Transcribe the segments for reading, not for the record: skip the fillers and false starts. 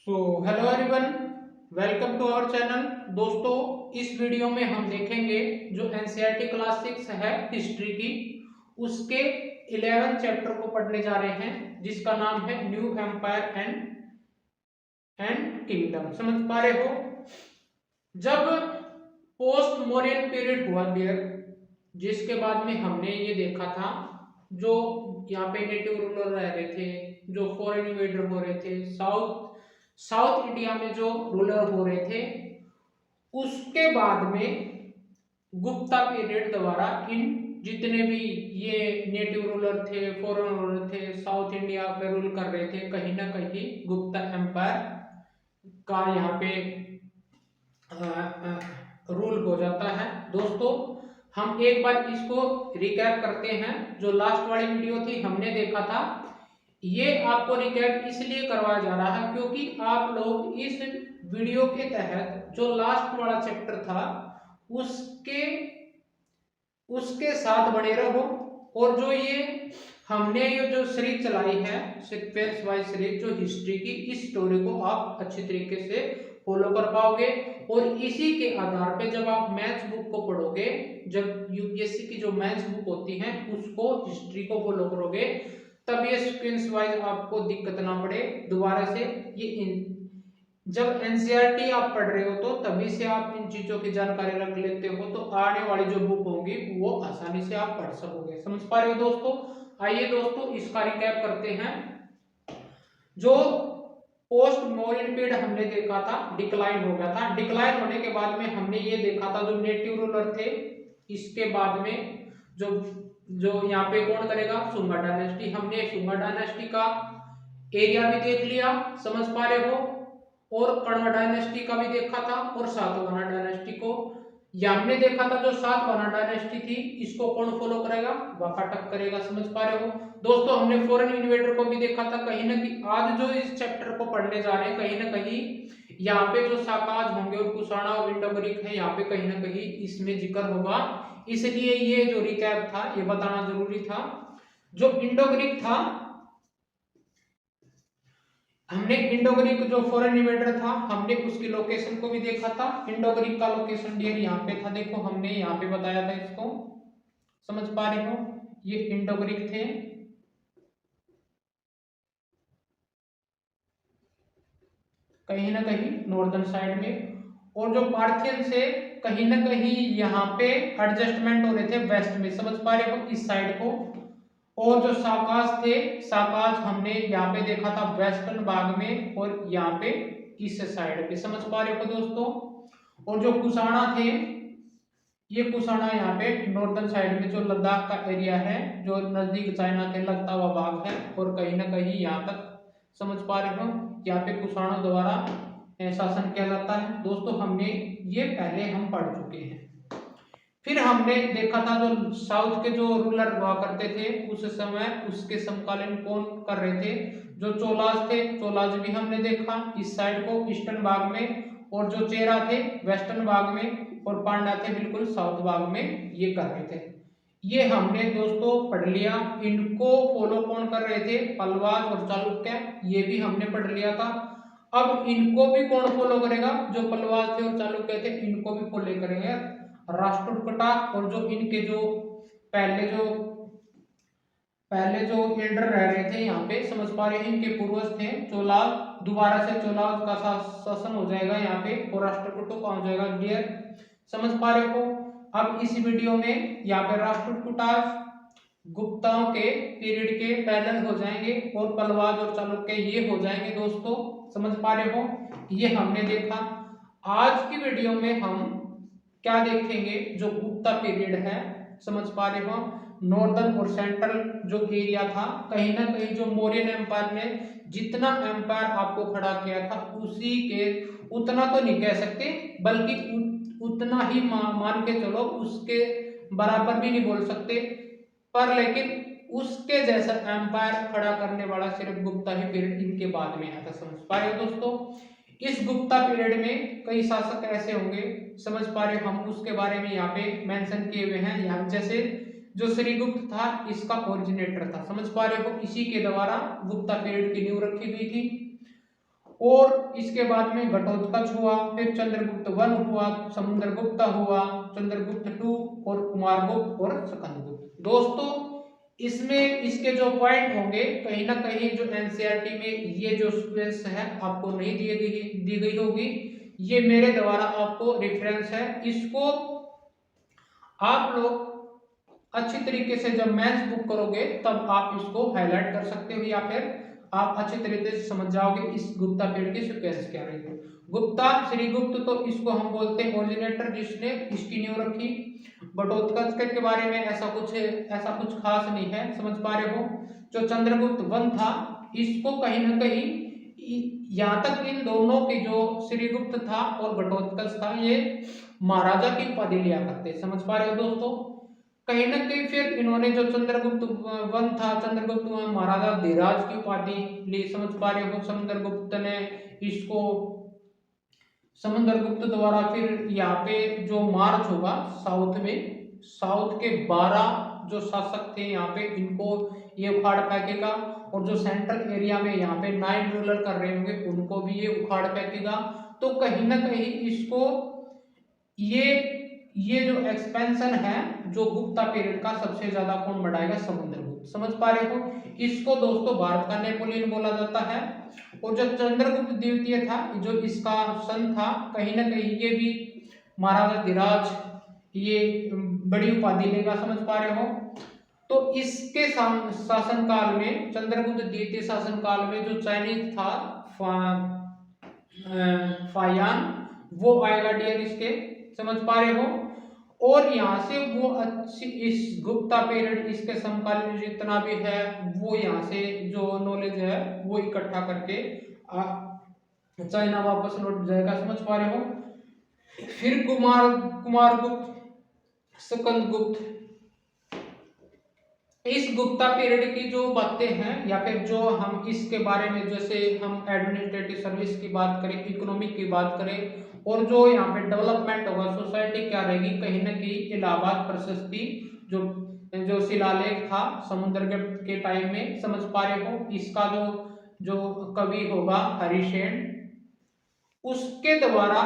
Hello everyone, welcome to our channel. दोस्तों, इस video में हम देखेंगे जो एनसीईआरटी क्लास 6 है हिस्ट्री की, उसके 11 चैप्टर को पढ़ने जा रहे हैं, जिसका नाम है न्यू एम्पायर एंड किंगडम। समझ पा रहे हो? जब पोस्ट मौर्यन पीरियड हुआ देयर, जिसके बाद में हमने ये देखा था जो यहाँ पे नेटिव रूलर रह रहे थे, जो फॉरेन इन्वेडर हो रहे थे, साउथ इंडिया में जो रूलर हो रहे थे, उसके बाद में गुप्ता पीरियड द्वारा इन जितने भी ये नेटिव रूलर थे, फॉरेन रूलर थे, साउथ इंडिया पे रूल कर रहे थे, कहीं ना कहीं गुप्ता एम्पायर का यहाँ पे रूल हो जाता है। दोस्तों, हम एक बार इसको रिकैप करते हैं। जो लास्ट वाली वीडियो थी हमने देखा था, ये आपको रिकैप इसलिए करवाया जा रहा है क्योंकि आप लोग इस वीडियो के तहत जो लास्ट वाला चैप्टर था उसके उसके साथ बने रहो, और जो ये हमने ये जो सीरीज चलाई है सीक्वेंस वाइज सीरीज जो हिस्ट्री की, इस स्टोरी को आप अच्छी तरीके से फॉलो कर पाओगे। और इसी के आधार पे जब आप मैथ्स बुक को पढ़ोगे, जब यूपीएससी की जो मैथ्स बुक होती है उसको हिस्ट्री को फॉलो करोगे, तब ये सीक्वेंस वाइज आपको दिक्कत ना पड़े दोबारा से। जब एनसीईआरटी आप पढ़ रहे हो तो तभी से आप इन चीजों की जानकारी रख लेते हो, तो आने वाली जो बुक होंगी वो आसानी से आप पढ़ सकोगे। समझ पा रहे हो दोस्तों? आइए दोस्तों, इसका रिकैप करते हैं। जो पोस्ट मौर्यन पीरियड हमने देखा था, डिक्लाइन हो गया था। डिक्लाइन होने के बाद में हमने ये देखा था जो नेटिव रूलर थे, इसके बाद में जो जो यहाँ पे कौन करेगा, सुंगा डायनेस्टी। हमने सुंगा डायनेस्टी का एरिया भी देख लिया, समझ पा रहे हो, और कण्व डायनेस्टी का भी देखा था, और सातवाहन डायनेस्टी को हमने देखा था। जो सातवाहन डायनेस्टी थी, इसको कौन फॉलो करेगा, वाकाटक करेगा। समझ पा रहे हो दोस्तों? हमने फॉरेन इन्वेडर को भी देखा था। कहीं ना कहीं आज जो इस चैप्टर को पढ़ने जा रहे हैं, कहीं ना कहीं यहाँ पे जो साकाज होंगे और कुषाणा और इंडो ग्रीक है, यहाँ पे कहीं ना कहीं इसमें जिक्र होगा, इसलिए ये जो रिकैप था ये बताना जरूरी था। जो इंडो ग्रीक था, हमने इंडो ग्रीक जो फॉरेन इन्वेडर था, हमने उसकी लोकेशन को भी देखा था। इंडो ग्रीक का लोकेशन डियर यहाँ पे था, देखो हमने यहाँ पे बताया था इसको। समझ पा रहे हो? ये इंडो ग्रीक थे, कहीं ना कहीं नॉर्दर्न साइड में, और जो पार्थियन से कहीं ना कहीं यहाँ पे एडजस्टमेंट हो रहे थे वेस्ट में। समझ पा रहे हो? इस साइड को। और जो साकाज थे, साकाज हमने यहाँ पे देखा था वेस्टर्न भाग में, और यहाँ पे इस साइड पे। समझ पा रहे हो दोस्तों? और जो कुषाणा थे, ये कुषाणा यहाँ पे नॉर्दर्न साइड में जो लद्दाख का एरिया है, जो नजदीक चाइना के लगता हुआ भाग है, और कहीं ना कहीं यहाँ तक। समझ पा रहे हो? यहाँ पे कुषाणों द्वारा शासन किया जाता है। दोस्तों, हमने ये पहले हम पढ़ चुके हैं। फिर हमने देखा था जो साउथ के जो रूलर हुआ करते थे उस समय, उसके समकालीन कौन कर रहे थे, जो चोलाज थे, चोलाज भी हमने देखा इस साइड को ईस्टर्न भाग में, और जो चेरा थे वेस्टर्न भाग में, और पांड्या थे बिल्कुल साउथ भाग में, ये कर रहे थे। ये हमने दोस्तों पढ़ लिया। इनको फॉलो कौन कर रहे थे, पल्लवाज और चालुक्य, ये भी हमने पढ़ लिया था। अब इनको भी कौन फॉलो करेगा, जो पल्लवाज थे और चालुक्य थे, इनको भी फॉलो करेंगे राष्ट्रकूटा। और जो इनके जो पहले जो एल्डर रह रहे थे यहाँ पे, समझ पा रहे हैं, इनके पूर्वज थे चोलाज। दोबारा से चोलाज का शासन हो जाएगा यहाँ पे, और राष्ट्रकूटों का हो जाएगा क्लियर। समझ पा रहे हो? अब इस वीडियो में यहाँ पे राष्ट्रकूटाज गुप्ताओं के पीरियड के पैरेलल हो जाएंगे, और पल्लवाज और चालुक्य ये हो जाएंगे दोस्तों। समझ पा रहे हो? ये हमने देखा। आज की वीडियो में हम क्या देखेंगे, जो गुप्ता पीरियड है। समझ पा रहे हो? नॉर्दर्न और सेंट्रल जो एरिया था, कहीं ना कहीं जो मौर्यन एम्पायर ने जितना एम्पायर आपको खड़ा किया था, उसी के उतना तो नहीं कह सकते, बल्कि उतना ही मान के चलो, उसके बराबर भी नहीं बोल सकते, पर लेकिन उसके जैसा एम्पायर खड़ा करने वाला सिर्फ गुप्ता ही पीरियड इनके बाद में आया था। समझ पा रहे हो दोस्तों? इस गुप्ता पीरियड में कई शासक ऐसे होंगे, समझ पा रहे हो, हम उसके बारे में यहाँ पे मेंशन किए हुए हैं। यहाँ जैसे जो श्रीगुप्त था, इसका ओरिजिनेटर था। समझ पा रहे हो? इसी के द्वारा गुप्ता पीरियड की नींव रखी हुई थी। और इसके बाद में घटोत्कच हुआ, फिर चंद्रगुप्त वन हुआ, समुद्रगुप्त हुआ, चंद्रगुप्त टू और कुमारगुप्त और स्कंदगुप्त। दोस्तों इसमें इसके जो पॉइंट होंगे कहीं ना कहीं जो एनसीईआरटी में ये जो सीक्वेंस है आपको नहीं दी गई होगी, ये मेरे द्वारा आपको रेफरेंस है। इसको आप लोग अच्छी तरीके से जब मैथ्स बुक करोगे तब आप इसको हाईलाइट कर सकते हो, या फिर आप अच्छी तरीके से समझ जाओगे इस गुप्ता पीरियड की सीक्वेंस क्या रही है। गुप्ता श्रीगुप्त तो इसको हम बोलते हैं ओरिजिनेटर, जिसने इसकी नींव रखी। बटोत्कच के बारे में ऐसा कुछ खास नहीं है, समझ पा रहे हो। जो चंद्रगुप्त वन था इसको कहीं ना कहीं यहाँ तक इन दोनों की जो श्रीगुप्त था और घटोत्कच था ये महाराजा की उपाधि लिया करते, समझ पा रहे हो दोस्तों। कहीं ना कहीं फिर इन्होंने जो चंद्रगुप्त वन था, चंद्रगुप्त महाराजा धीराज की उपाधि ली, समझ पा रहे हो। समुद्रगुप्त ने इसको समुद्रगुप्त द्वारा फिर यहाँ पे जो मार्च होगा साउथ में, साउथ के 12 जो शासक थे यहाँ पे इनको ये उखाड़ फेंकेगा, और जो सेंट्रल एरिया में यहाँ पे 9 रूलर कर रहे होंगे उनको भी ये उखाड़ फेंकेगा। तो कहीं ना कहीं इसको ये जो एक्सपेंशन है जो गुप्ता पीरियड का सबसे ज्यादा कौन बढ़ाएगा, समुद्रगुप्त, समझ पा रहे हो। इसको दोस्तों भारत का नेपोलियन बोला जाता है। और जो चंद्रगुप्त द्वितीय था जो इसका सन था, कहीं ना कहीं ये भी महाराजा धीराज ये बड़ी उपाधि लेगा, समझ पा रहे हो। तो इसके शासन काल में, चंद्रगुप्त द्वितीय शासन काल में जो चाइनीज था फायान, वो आएगा डियर इसके, समझ पा रहे हो। और यहाँ से वो अच्छी इस गुप्ता पीरियड इसके समकालीन जितना भी है वो यहाँ से जो नॉलेज है वो इकट्ठा करके चाइना वापस लौट जाएगा, समझ पा रहे हो। फिर कुमारगुप्त, स्कंदगुप्त, इस गुप्ता पीरियड की जो बातें हैं या फिर जो हम इसके बारे में, जैसे हम एडमिनिस्ट्रेटिव सर्विस की बात करें, इकोनॉमिक की बात करें, और जो यहाँ पे डेवलपमेंट होगा, सोसाइटी क्या रहेगी, कहीं ना कहीं इलाहाबाद प्रशस्ति जो शिलालेख था समुद्र के टाइम में, समझ पा रहे हो। इसका जो कवि होगा हरिसेन, उसके द्वारा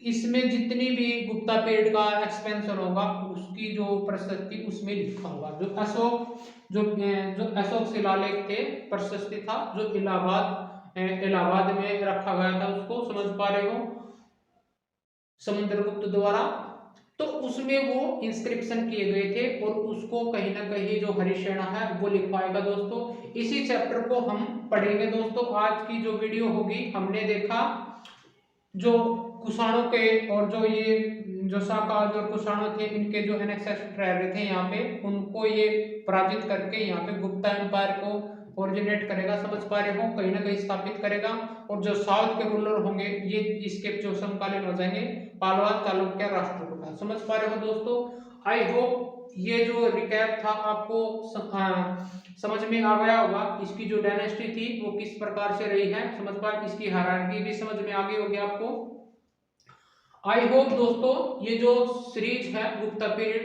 इसमें जितनी भी गुप्ता पीरियड का एक्सपेंशन होगा उसकी जो प्रशस्ति उसमें लिखा होगा। जो अशोक शिलालेख थे प्रशस्ति था जो इलाहाबाद में रखा गया था, उसको समझ पा रहे हो समुद्रगुप्त द्वारा। तो उसमें वो इंस्क्रिप्शन किए गए थे और उसको कहीं ना कहीं जो हरिसेना है वो लिखवाएगा दोस्तों। इसी चैप्टर को हम पढ़ेंगे दोस्तों। आज की जो वीडियो होगी हमने देखा जो कुषाणों के और जो ये जो शाकाज और कुषाणों थे इनके जो एनेक्सेस्टर थे यहाँ पे, उनको ये पराजित करके यहाँ पे गुप्ता एम्पायर को ओरिजिनेट करेगा, समझ पा रहे हो, कहीं ना कहीं स्थापित करेगा। और जो साउथ के रूलर होंगे ये इसके जो समकालीन हो जाएंगे पालवा, चालुक्य, राष्ट्रकूटा, समझ पा रहे हो दोस्तों। आई होप ये जो रिकैप था आपको समझ में आ गया होगा। इसकी जो डायनेस्टी थी वो किस प्रकार से रही है समझ पा, इसकी हायरार्की भी समझ में आ गई होगी आपको। आई होप दोस्तों ये जो सीरीज है गुप्ता पीरियड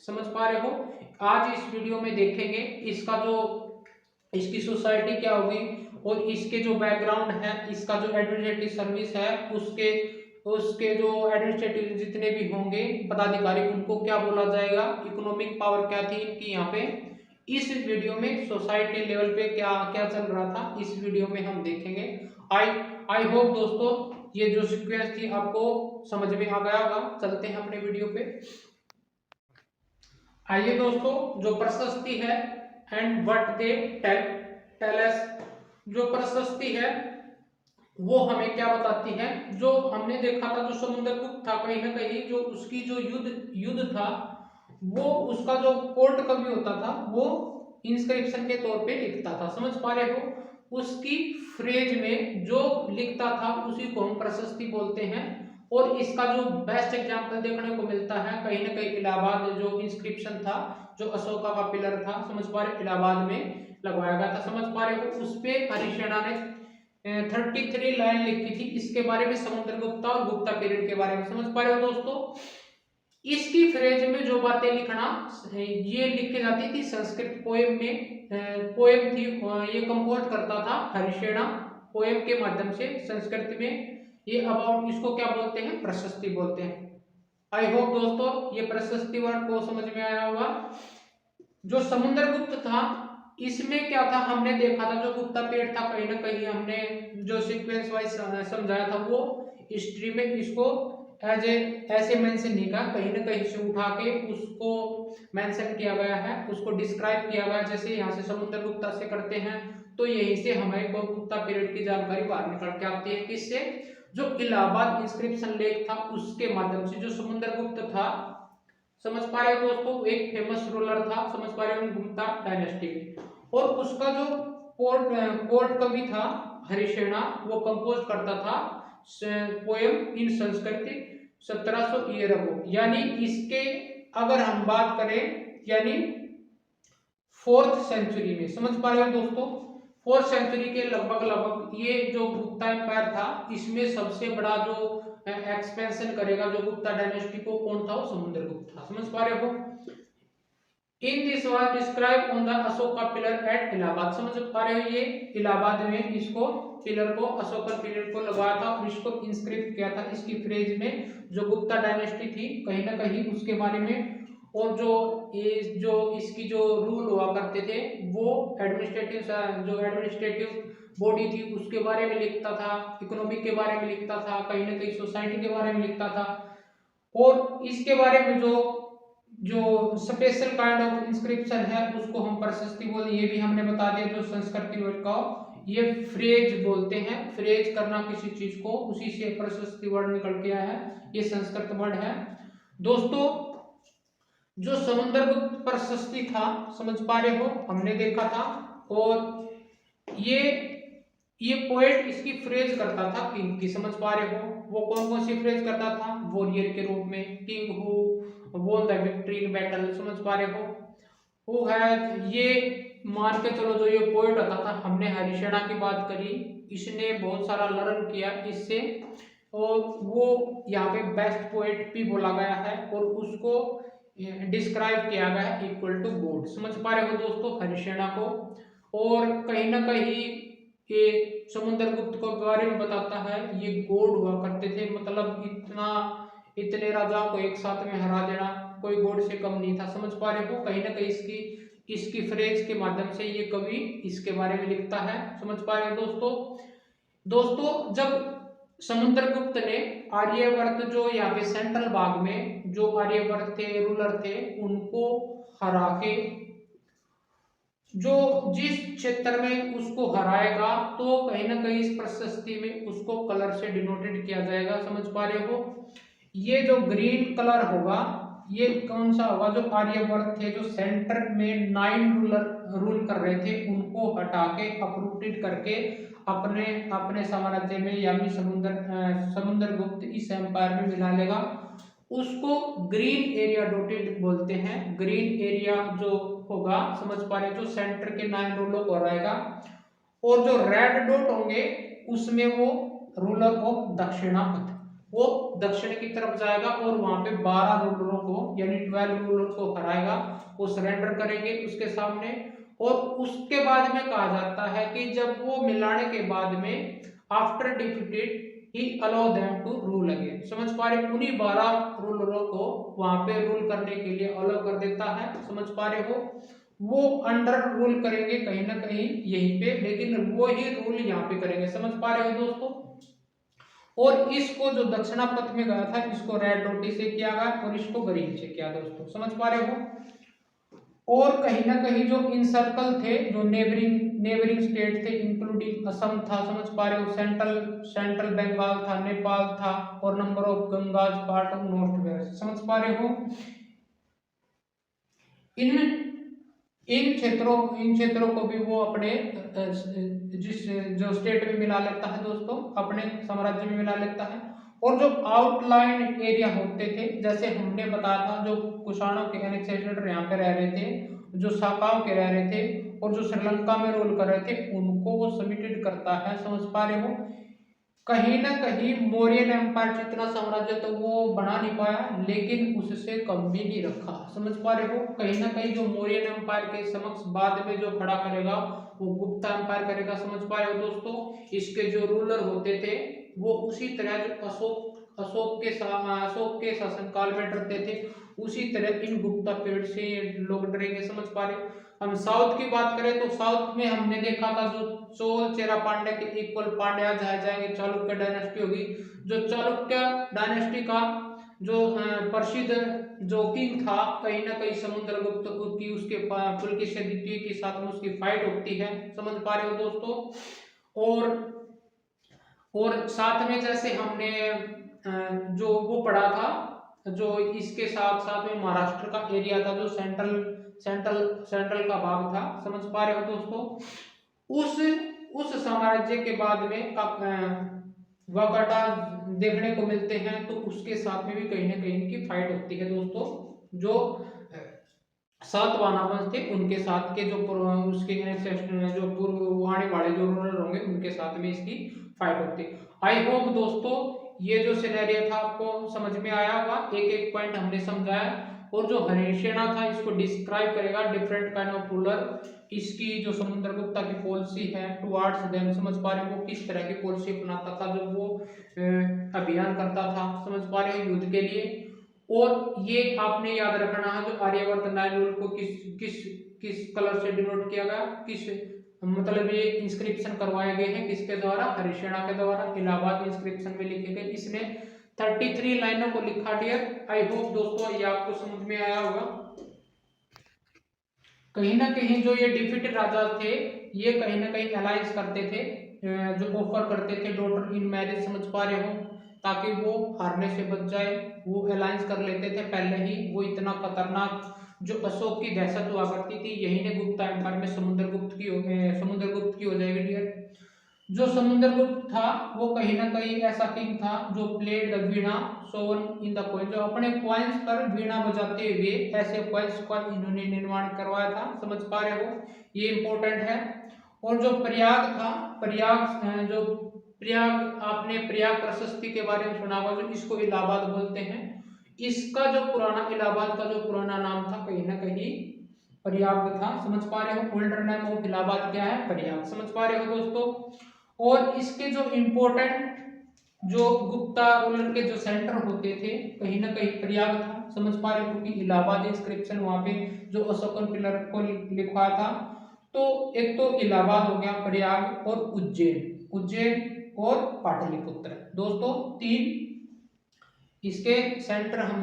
समझ पा रहे हो। आज इस वीडियो में देखेंगे इसका जो इसकी सोसाइटी क्या होगी और इसके जो बैकग्राउंड है, इसका जो एडमिनिस्ट्रेटिव सर्विस है उसके जो एडमिनिस्ट्रेटिव जितने भी होंगे पदाधिकारी उनको क्या बोला जाएगा, इकोनॉमिक पावर क्या थी इनकी यहाँ पे। इस वीडियो में सोसाइटी लेवल पे क्या क्या चल रहा था इस वीडियो में हम देखेंगे। आई होप दोस्तों ये जो सीक्वेंस थी आपको समझ में आ गया होगा। चलते हैं अपने वीडियो पे। आइए दोस्तों जो प्रशस्ति है and what they tell us, जो प्रशस्ति है वो हमें क्या बताती है। जो हमने देखा था जो समुद्रगुप्त था कहीं ना कहीं जो उसकी जो युद्ध था वो उसका जो कोर्ट कवि होता था वो इंस्क्रिप्शन के तौर पे लिखता था, समझ पा रहे हो। उसकी फ्रेज में जो लिखता था उसी को हम प्रशस्ति बोलते हैं। और इसका जो बेस्ट एग्जांपल देखने को मिलता है कहीं ना कहीं इलाहाबाद जो इंस्क्रिप्शन था जो अशोका का पिलर था, समझ पा रहे, इलाहाबाद में लगवाया गया था, समझ पा रहे हो। उस पे हरिसेना ने 33 लाइन लिखी थी इसके बारे में, समुद्रगुप्ता और गुप्ता पीरियड के बारे में, समझ पा रहे हो दोस्तों। इसकी फ्रेज में जो बातें लिखना ये लिखी जाती थी संस्कृत पोएम में पोएम थी ये कंपोज करता था हरिशेना पोएम के माध्यम से संस्कृत में। ये अबाउट इसको क्या बोलते हैं, प्रशस्ति बोलते हैं। आई होप दोस्तों ये प्रशस्ति वर्ड को समझ में आया होगा। जो समुद्रगुप्त था इसमें क्या था, हमने देखा था जो गुप्ता पीरियड था कहीं ना कहीं हमने जो सीक्वेंस वाइज समझाया था वो हिस्ट्री में इसको एज ए ऐसे मेंशन नहीं किया, कहीं ना कहीं से उठा के उसको मेंशन किया गया है, उसको डिस्क्राइब किया गया। जैसे यहाँ से समुद्रगुप्ता से करते हैं तो यहीं से हमें गुप्ता पीरियड की जानकारी बाहर निकल के आती है। किससे, जो इलाहाबाद इंस्क्रिप्शन लेख था उसके माध्यम से। जो समुद्रगुप्त था, समझ पा रहे हो दोस्तों, एक फेमस रूलर था, समझ पा रहे हो, गुप्ता डायनेस्टी में। और उसका जो कोर्ट कवि था हरिशेना, वो कंपोज करता था poem in Sanskrit 1700 year ago. यानी इसके अगर हम बात करें यानी 4th सेंचुरी में, समझ पा रहे हो दोस्तों, 4th सेंचुरी के लगभग ये जो गुप्ता एम्पायर था इसमें सबसे बड़ा जो एक्सपेंशन करेगा जो गुप्ता डायनेस्टी को, कौन था, वो समुद्रगुप्त था। समझ पा रहे हो। In this was describe on the Ashoka pillar at Allahabad. समझ पा रहे हो, ये इलाहाबाद में इसको पिलर को, अशोका पिलर को लगाया था और इसको इंस्क्रिप्ट किया था इसकी फ्रेज में। जो गुप्ता डायनेस्टी थी कहीं ना कहीं उसके बारे में, और जो इसकी जो रूल हुआ करते थे वो एडमिनिस्ट्रेटिव बॉडी थी उसके बारे में लिखता था, इकोनॉमिक के बारे में लिखता था, कहीं ना कहीं सोसाइटी के बारे में लिखता था। और इसके बारे में जो स्पेशल काइंड ऑफ इंस्क्रिप्शन है उसको हम प्रशस्ति बोलते हैं। ये भी हमने बता दिया। जो संस्कृति वर्ड का ये फ्रेज बोलते हैं, फ्रेज करना किसी चीज को, उसी से प्रशस्ति वर्ड निकल के आया है, ये संस्कृत वर्ड है दोस्तों। जो समुद्रगुप्त प्रशस्ति था, समझ पा रहे हो, हमने देखा था। और ये पोएट इसकी फ्रेज करता था किंग की, समझ पा रहे हो। वो कौन कौन सी फ्रेज करता था, वॉरियर के रूप में, king who won the victory in battle, समझ पा रहे हो। हु है, ये मान के चलो जो ये पोएट होता था, हमने हरिशेना की बात करी, इसने बहुत सारा लर्न किया इससे, और वो यहाँ पे बेस्ट पोएट भी बोला गया है और उसको डिस्क्राइब किया गया है इक्वल टू गॉड। समझ पा रहे हो दोस्तों हरिशेना को। और कहीं ना कहीं ये समुद्रगुप्त को बारे में बताता है, ये गॉड हुआ करते थे, मतलब इतने राजाओं को एक साथ में हरा देना कोई गॉड से कम नहीं था। समझ पा रहे हो, कहीं ना कहीं इसकी फ्रेज के माध्यम से ये कवि इसके बारे में लिखता है। समझ पा रहे हो दोस्तों जब समुद्रगुप्त ने आर्यवर्त, जो यहाँ पे सेंट्रल भाग में जो आर्यवर्त थे, रूलर थे, उनको हरा के जो जिस क्षेत्र में उसको हराएगा तो कहीं ना कहीं इस प्रशस्ति में उसको कलर से डिनोटेड किया जाएगा। समझ पा रहे हो, ये जो ग्रीन कलर होगा ये कौन सा होगा, जो आर्यवर्त थे, जो सेंटर में 9 रूल कर रहे थे, उनको हटा के अपरूटेड करके अपने साम्राज्य में यानी समुद्रगुप्त इस एम्पायर में मिला लेगा। उसको ग्रीन एरिया डोटेड बोलते हैं। ग्रीन एरिया जो होगा, समझ पा रहे, जो सेंटर के 9 रूलों को हराएगा, और जो रेड डॉट होंगे उसमें वो रूलर ऑफ दक्षिणापथ, वो दक्षिण की तरफ जाएगा और वहां पे 12 रूलरों को यानी 12 रूलर को हराएगा, वो सरेंडर करेंगे उसके सामने। और उसके बाद में कहा जाता है कि जब वो मिलाने के बाद में after defeated he allow them to rule again. समझ पा रहे, उन्हीं 12 रूलरों को वहां पे रूल करने के लिए अलाउ कर देता है। समझ पा रहे हो, वो अंडर रूल करेंगे कहीं ना कहीं यहीं पे, लेकिन वो ही रूल यहाँ पे करेंगे। समझ पा रहे हो दोस्तों। और इसको जो दक्षिणापथ में गया था इसको रेड डॉटी से किया गया और इसको ग्रीन से किया दोस्तों। समझ पा रहे हो। और कहीं ना कहीं जो इनसर्कल थे, जो नेबरिंग स्टेट थे, इंक्लूडिंग असम था, समझ पा रहे हो, सेंट्रल बंगाल था, नेपाल था, और नंबर ऑफ गंगाज पार्ट ऑफ नॉर्थ वेस्ट। समझ पा रहे हो, इन क्षेत्रों को भी वो अपने जो स्टेट में मिला लेता है दोस्तों, अपने साम्राज्य में मिला लेता है। और जो आउटलाइन एरिया होते थे, जैसे हमने बताया था, जो कुषाणों के एनेक्सेटर यहाँ पे रह रहे थे, जो साकाओं के रह रहे थे, और जो श्रीलंका में रूल कर रहे थे, उनको वो सबमिटेड करता है। समझ पा रहे हो, कहीं ना कहीं मौर्यन एम्पायर जितना साम्राज्य तो वो बना नहीं पाया, लेकिन उससे कम भी नहीं रखा। समझ पा रहे हो, कहीं ना कहीं जो मौर्यन एम्पायर के समक्ष बाद में जो खड़ा करेगा वो गुप्ता एम्पायर करेगा। समझ पा रहे हो दोस्तों, इसके जो रूलर होते थे वो उसी तरह जो अशोक के शासनकाल में डरते थे, उसी तरह इन गुप्ता पीरियड से लोग डरेंगे। समझ पा रहे हो। हम साउथ की बात करें तो साउथ में हमने देखा था जो चोल चेरा पांड्या के इक्वल पांड्या जाएंगे, चालुक्य डायनेस्टी होगी। जो चालुक्य डायनेस्टी का जो प्रसिद्ध जो किंग था, कहीं ना कहीं समुद्रगुप्त की उसके पुलकेशी द्वितीय के साथ में उसकी फाइट होती है। समझ पा रहे हो दोस्तों। और साथ में जैसे हमने जो वो पढ़ा था, जो इसके साथ साथ में महाराष्ट्र का एरिया था, जो सेंट्रल का भाग था। समझ पा रहे हो दोस्तों। उस साम्राज्य के बाद में वाकाटा देखने को मिलते हैं, तो उसके साथ में भी कहीं ना कहीं इनकी फाइट होती है दोस्तों। जो सातवाहन वंश थे उनके साथ के जो उसके जो पूर्व आने वाले जो रूलर होंगे उनके साथ में इसकी फाइट होती है। आई होप दोस्तों ये जो सिनेरियो था आपको समझ में आया होगा, एक एक पॉइंट हमने समझाया। और जो हरिसेना था इसको डिस्क्राइब करेगा डिफरेंट काइंड ऑफ रूलर, इसकी जो समुद्रगुप्ता की पॉलिसी है टुवर्ड्स देम। समझ पा रहे हो, वो किस तरह की पॉलिसी अपनाता था जब वो अभियान करता था। समझ पा रहे हो, युद्ध के लिए। और ये आपने याद रखना है जो आर्यवर्त नाइन रूल को किस किस किस कलर से डिनोट किया गया, किस मतलब ये इंस्क्रिप्शन करवाए गए हैं किसके द्वारा, हरिसेना के द्वारा। इलाहाबाद इंस्क्रिप्शन में लिखे गए, इसने 33 लाइनों को लिखा। डियर आई होप दोस्तों ये आपको समझ में आया होगा। कहीं ना कहीं जो ये डिफीटेड राजा थे ये कहीं ना कहीं अलायंस करते थे, जो ऑफर करते थे डॉटर इन मैरिज। समझ पा रहे हो, ताकि वो हारने से बच जाए, वो अलायंस कर लेते थे पहले ही। वो इतना खतरनाक जो अशोक की दहशत हुआ करती थी, यही ने गुप्ता एम्पायर में समुद्रगुप्त की हो जाएगी डियर। जो समुद्रगुप्त था वो कहीं ना कहीं ऐसा किंग था जो played the veena shown in the coin, जो अपने कॉइन्स पर वीणा बजाते हुए ऐसे कॉइन्स का इन्होंने निर्माण करवाया था। समझ पा रहे हो, ये इंपॉर्टेंट है। और जो प्रयाग था, प्रयाग आपने प्रयाग प्रशस्ति के बारे में सुना होगा, जो इसको इलाहाबाद बोलते हैं। इसका जो पुराना इलाहाबाद का जो पुराना नाम था कहीं ना कहीं प्रयाग था। समझ पा रहे हो, ओल्डर नेम ऑफ इलाहाबाद क्या है, प्रयाग। समझ पा रहे हो दोस्तों। और इसके जो इम्पोर्टेंट जो गुप्ता रूलर के जो सेंटर होते थे कहीं ना कहीं प्रयाग था। समझ पा रहे हो, क्योंकि इलाहाबाद इंस्क्रिप्शन वहां पे जो अशोकन पिलर को लिखवाया था। तो एक तो इलाहाबाद हो गया, प्रयाग और उज्जैन और पाटलिपुत्र दोस्तों, तीन इसके सेंटर हम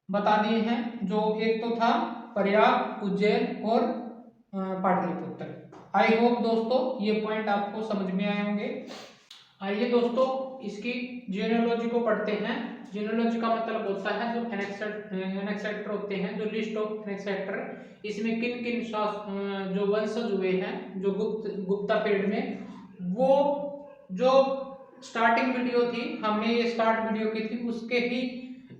बता दिए हैं। जो एक तो था प्रयाग, उज्जैन और पाटलिपुत्र। आई होप दोस्तों ये पॉइंट आपको समझ में आए होंगे। आइए दोस्तों इसकी जीनियोलॉजी को पढ़ते हैं। जीनियोलॉजी का मतलब होता है जो एनेक्सेटर होते हैं, जो लिस्ट ऑफ एनेक्सेटर। इसमें किन किन जो वंशज हुए हैं जो गुप्ता पीरियड में, वो जो स्टार्टिंग वीडियो थी हमने ये स्टार्ट वीडियो की थी,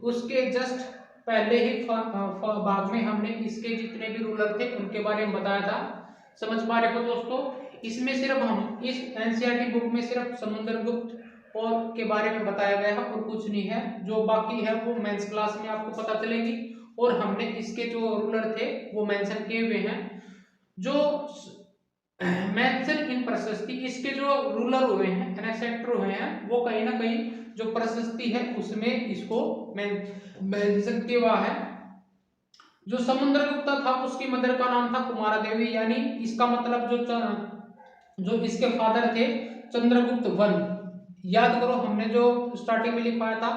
उसके जस्ट पहले ही भाग में हमने इसके जितने भी रूलर थे उनके बारे में बताया था। समझ पा रहे हो दोस्तों। इसमें सिर्फ हम इस एनसीईआरटी बुक में सिर्फ समुद्रगुप्त और के बारे में बताया गया है और कुछ नहीं है। जो बाकी है वो मेंस क्लास में आपको पता चलेगी। और हमने इसके जो रूलर थे वो मेंशन किए हुए हैं। जो मेंशन इन प्रशस्ति, इसके जो रूलर हुए हैं, एनेक्सेटर हुए हैं, वो कहीं ना कहीं जो प्रशस्ति है उसमें इसको मेंशन किया हुआ है। जो समुद्रगुप्ता था उसकी मदर का नाम था कुमारा देवी, यानी इसका मतलब जो इसके फादर थे चंद्रगुप्त वन। याद करो हमने जो स्टार्टिंग में लिखवाया था।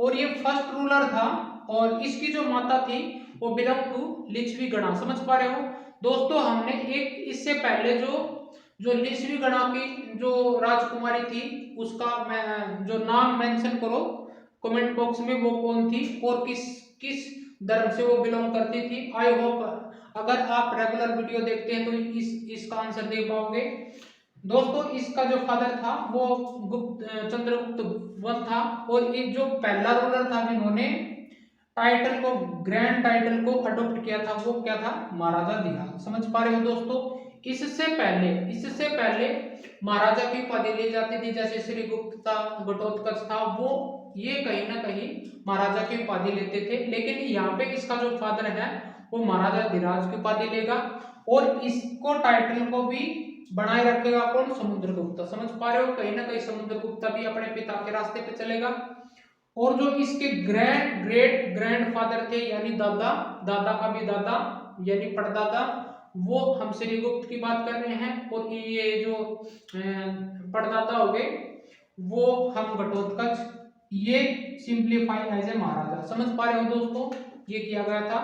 और ये फर्स्ट रूलर था। और इसकी जो माता थी वो बिलोंग टू लिच्छवी गणा। समझ पा रहे हो दोस्तों। हमने एक इससे पहले जो लिच्छवी गणा की जो राजकुमारी थी उसका जो नाम मेंशन करो कमेंट बॉक्स में, वो कौन थी और किस धर्म से वो बिलोंग करती थी। आई होप अगर आप रेगुलर वीडियो देखते हैं तो इसका आंसर दे पाओगे दोस्तों। इसका जो फादर था वो चंद्रगुप्त वन था। और ये जो पहला रूलर था जिन्होंने ग्रैंड टाइटल को अडॉप्ट किया था वो क्या था, महाराजा दिहाल। समझ पा रहे हो दोस्तों। इससे पहले महाराजा की उपाधि ली जाती थी, जैसे श्री गुप्त था, घटोत्कच था, वो ये कहीं ना कहीं महाराजा की उपाधि लेते थे। लेकिन यहाँ पे इसका जो फादर है वो महाराजा धीराज की उपाधि लेगा और इसको टाइटल को भी बनाए रखेगा कौन? समुद्रगुप्त। समझ पा रहे हो? कहीं ना कहीं समुद्रगुप्त भी अपने पिता के रास्ते पे चलेगा। और जो इसके ग्रेट ग्रैंडफादर थे यानी दादा, दादा का भी दादा यानी परदादा, वो हम श्रीगुप्त की बात कर रहे हैं। और ये जो परदादा हो गए वो हम घटोत्कच, ये सिंप्लीफाई एज ए महाराजा। समझ पा रहे हो दोस्तों? ये किया गया था।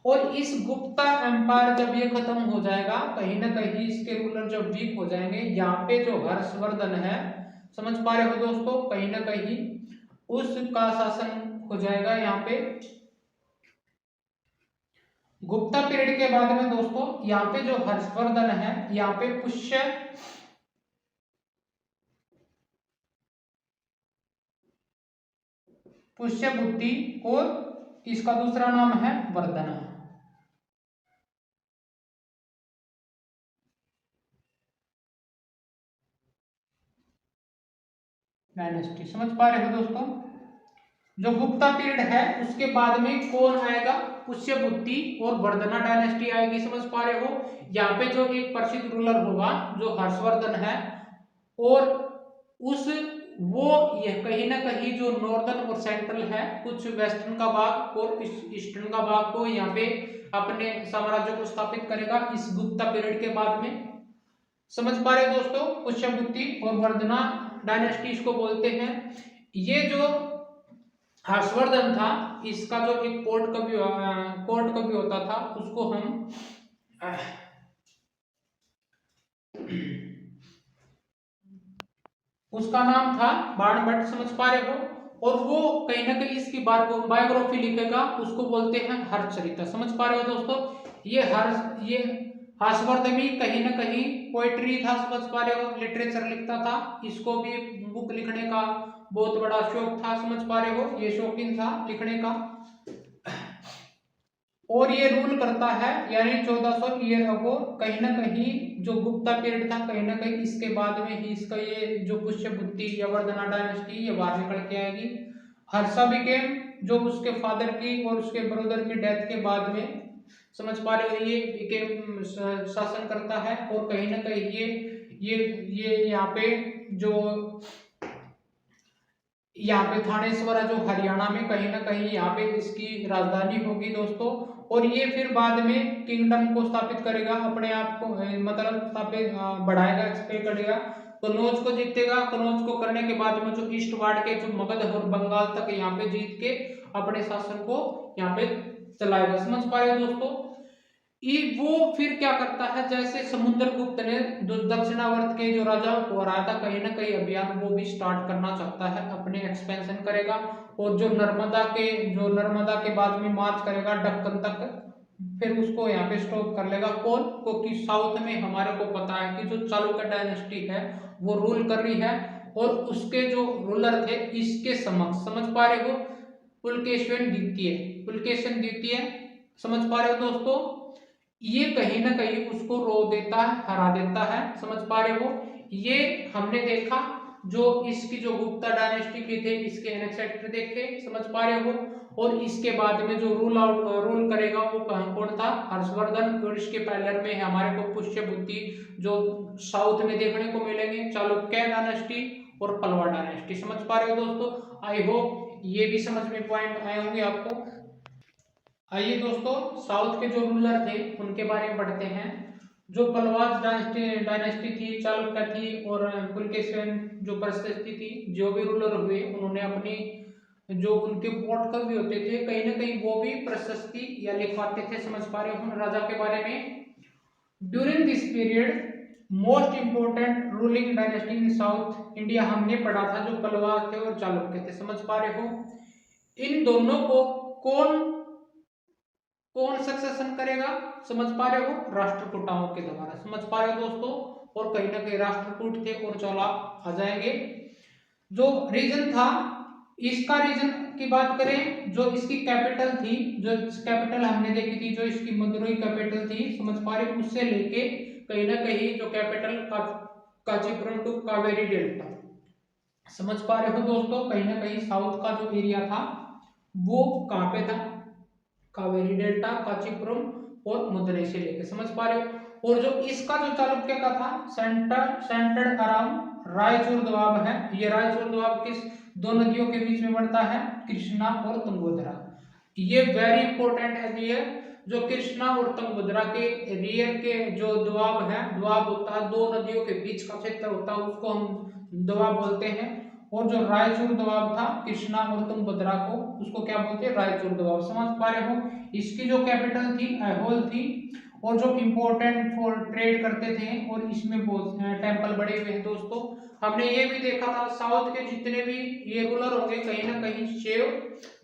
और इस गुप्ता एम्पायर जब ये खत्म हो जाएगा, कहीं ना कहीं इसके रूलर जब वीक हो जाएंगे, यहाँ पे जो हर्षवर्धन है, समझ पा रहे हो दोस्तों, कहीं ना कहीं उसका शासन हो जाएगा यहाँ पे गुप्ता पीरियड के बाद में। दोस्तों यहाँ पे जो हर्षवर्धन है, यहाँ पे पुष्य बुद्धि और इसका दूसरा नाम है वर्धना डायनेस्टी। समझ पा रहे हो दोस्तों? जो गुप्ता पीरियड है उसके बाद में कौन आएगा? पुष्य बुद्धि और वर्धना डायनेस्टी आएगी। समझ पा रहे हो? यहाँ पे जो एक प्रसिद्ध रूलर होगा जो हर्षवर्धन है, और उस वो यह कहीं ना कहीं जो नॉर्दर्न और सेंट्रल है, कुछ वेस्टर्न का भाग और ईस्टर्न का भाग को यहाँ पे अपने साम्राज्य को स्थापित करेगा इस गुप्ता पीरियड के बाद में। समझ पा रहे हो दोस्तों? पुष्यभुति और वर्धना डायनेस्टी इसको बोलते हैं। ये जो हर्षवर्धन था, इसका जो एक कोर्ट कभी होता था, उसको हम उसका नाम था बाणभट्ट। समझ पा रहे हो? और वो कहीं ना कहीं इसकी बायोग्राफी लिखेगा, उसको बोलते हैं हर्षचरित। समझ पा रहे हो दोस्तों? ये हर्षवर्धन भी कहीं ना कहीं पोएट्री था। समझ पा रहे हो? लिटरेचर लिखता था, इसको भी बुक लिखने का बहुत बड़ा शौक था। समझ पा रहे हो? ये शौकीन था लिखने का। और ये रूल करता है यानी 1400 ईयर अगो, कहीं ना कहीं जो गुप्ता पीरियड था, कहीं ना कहीं इसके बाद में ही इसका ये जो पुष्यभुति या वर्धना डायनेस्टी ये बाहर निकल के आएगी। हर्षा बिकेम, जो उसके फादर की और उसके ब्रदर की डेथ के बाद में, समझ पा रहे हो, ये बिकेम शासन करता है। और कहीं ना कहीं ये यहाँ पे जो यहाँ पे थानेश्वर जो हरियाणा में, कहीं ना कहीं यहाँ पे इसकी राजधानी होगी दोस्तों। और ये फिर बाद में किंगडम को स्थापित करेगा, अपने आप को मतलब स्थापित बढ़ाएगा, एक्सपेंड करेगा। कनौज को जीतेगा। कनौज को करने के बाद में जो ईस्ट वार्ड के जो मगध और बंगाल तक यहाँ पे जीत के अपने शासन को यहाँ पे चलाएगा। समझ पा रहे हो दोस्तों? वो फिर क्या करता है, जैसे समुद्रगुप्त ने दक्षिणावर्त के जो राजाओं को हराया था, कहीं ना कहीं अभियान वो भी स्टार्ट करना चाहता है, अपने एक्सपेंशन करेगा। और जो नर्मदा के बाद में मार्च करेगा दक्कन तक, फिर उसको यहाँ पे स्टॉप कर लेगा। कौन? क्योंकि साउथ में हमारे को पता है कि जो चालुक्य डायनेस्टी है वो रूल कर रही है, और उसके जो रूलर थे इसके समक्ष, समझ पा रहे हो, पुलकेशिन द्वितीय। समझ पा रहे हो दोस्तों? ये कहीं ना कहीं उसको रो देता है, हरा देता है। समझ पा रहे हो? ये हमने देखा जो इसकी जो गुप्ता डायनेस्टी की थे, इसके एनेक्सेक्टर देखे। समझ पा रहे हो? और इसके बाद में जो रूल करेगा वो कौन था? हर्षवर्धन। और इसके पैरेलल में हमारे को पुष्यभुति जो साउथ में देखने को मिलेंगे, चालुक्य डायनेस्टी और पल्लवा डायनेस्टी। समझ पा रहे हो दोस्तों? आई होप ये भी समझ में पॉइंट आए होंगे आपको। आइए दोस्तों, साउथ के जो रूलर थे उनके बारे में पढ़ते हैं। जो पल्लवा डायनेस्टी थी, चालुक्य थी और पुलकेशिन जो प्रशस्ति थी, जो भी रूलर हुए उन्होंने अपनी जो उनके पोर्ट कभी होते थे, कहीं ना कहीं वो भी प्रशस्ति या लिखवाते थे। समझ पा रहे हो राजा के बारे में? During this period most important ruling dynasty in south India हमने पढ़ा था, जो पल्लवा थे और चालुक्य थे। समझ पा रहे हो? इन दोनों को कौन सक्सेशन करेगा? समझ पा रहे हो? राष्ट्रकूटाओं के द्वारा। समझ पा रहे हो दोस्तों? और कहीं ना कहीं राष्ट्रकूट थे और चालाक आ जाएंगे। जो रीजन था, इसका रीजन की बात करें, जो इसकी कैपिटल थी, जो कैपिटल हमने देखी थी, जो इसकी मदुरई कैपिटल थी, समझ पा रहे हो, उससे लेके कहीं ना कहीं जो capital Kanchipuram to Kaveri delta, समझ पा रहे हो दोस्तों। कहीं ना कहीं साउथ का जो एरिया था वो कहाँ पे था, कावेरी डेल्टा, कांचीपुरम और मदुरई से लेके, समझ पा रहे हो। और जो इसका जो चालुक्य का था सेंटर्ड अराउंड रायचूर दोआब है। ये रायचूर दोआब किस दो नदियों के बीच में बढ़ता है, कृष्णा और तुंगभद्रा। ये वेरी इंपॉर्टेंट है। ये जो कृष्णा और तुंगभद्रा के रियर के जो दोआब है, दोआब होता है दो नदियों के बीच का क्षेत्र होता है, उसको हम दोआब बोलते हैं। और जो रायचूर दोआब था कृष्णा और तुंगभद्रा को, उसको क्या बोलते हैं, रायचूर दोआब। समझ पा रहे हो। इसकी जो कैपिटल थी ऐहोल थी, और जो इम्पोर्टेंट फॉर ट्रेड करते थे, और इसमें बहुत टेम्पल बड़े हुए हैं दोस्तों। हमने ये भी देखा था साउथ के जितने भी ये रूलर होंगे कहीं ना कहीं शैव